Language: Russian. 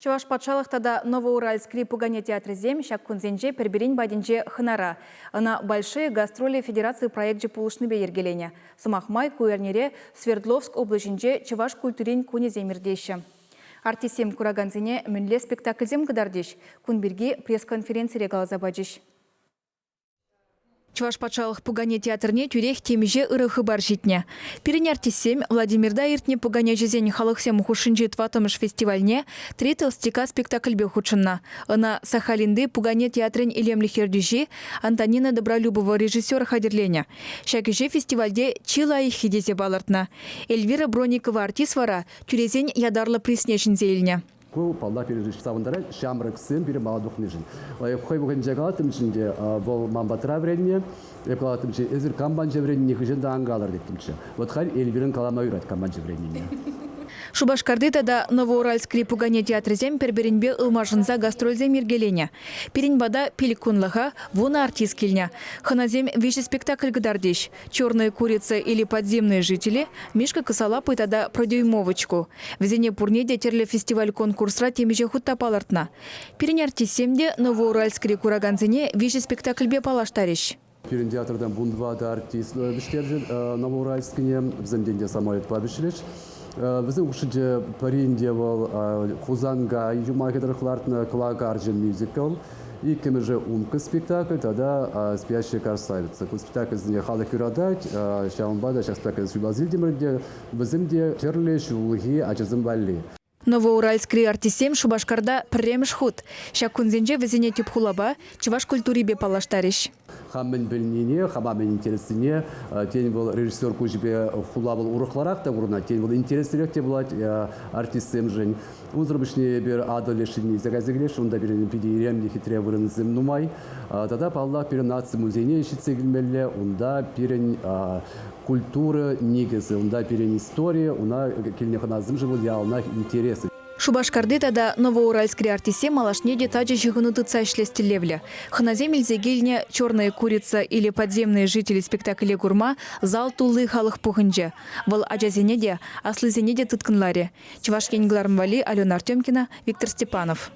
Чуваш патшалықтада Новоуральский пугане театрызем шак кунзенже перберин байденже хынара. Она большие гастроли Федерации проект пулышны бейергелене. Сымахмай куернере Свердловск облачинже Чуваш культурин кунеземирдеші. Артисем кураганзине мүнле спектакльзем кыдардеш. Кунберге пресс-конференции регалазабаджиш. Чуваш патшалық пугане театрне тюрех темеже ырыхы бар житне. Пирин артисем Владимирда иртне пугане жезен халықсем хушинжи тватымыш фестивальне три толстяка спектакльбе хучынна. Она Сахалинды пугане театрын илемлі хердюжи Антонина Добролюбова режиссер хадерлене. Шакиже фестивальде чила и хидезе балартна. Эльвира Броникова артист вара тюрезен ядарлы приснешін зейліне. Ку палла пережить савандара шамрак сын бир маладух нижин. Хой буген жагалатым içinde vol мамбатра времени, эклатым чи эзир камбанча времени хижен да ангалар диктимчи. Вот хай Эльвирин калама юрат камбанча времени. Шубашкардыта да Новоуральский пугане театрызем перберинбе ылмажынза гастрользем ергелене. Перенбада пеликунлыха вона артист келне. Ханазем вещи спектакль гдардеш. Черные курицы или подземные жители. Мишка кысала пытада продюймовочку. Везене пурнеде терле фестиваль конкурсра темеже хутта палартна. Перен артисемде Новоуральский кураганзине вещи спектакль бе палаштареш. Перен театрдан бундвада артист биштержин Новоуральскине вземденде самолет побишлеш. Bizim ушиде паринде был хузанга юмагедрахлартна клагаржен мюзикл и кемеже умка спектакль тогда спящая красавица. Спектакль зне хала кюрадать, шаумбада сейчас спектакль сюбазильдемерде, вземде черлеш улги ачазымбалли. Новоуральский артисем Шубашкарда премеш худ. Шакунзенже везене тюпхулаба, чуваш культурибе палаштариш. Хаммен бельнине, хамамен интересине, тень был режиссер кучбе хулабыл урухларах та урна, тень был интереснее те была артистем жень. Узрубышне бер адолешини загазиглеш, он да берен пидиремди хитре вырынзем нумай. Тогда палла перенации музейне ищется гмелле, он да перен культура нигезы, он да перен история, он да кельнеханазым живут я, он да интересы. Шубашкардыта да Новоуральский артисем малашнеде таджи жигынуты цайшлестелевле. Ханазем ильзегельне черные курица или подземные жители спектакля гурма зал тулы халық пухынже. Вал аджазенеде, аслызенеде тыткынларе. Чувашкенглармвали Алена Артемкина, Виктор Степанов.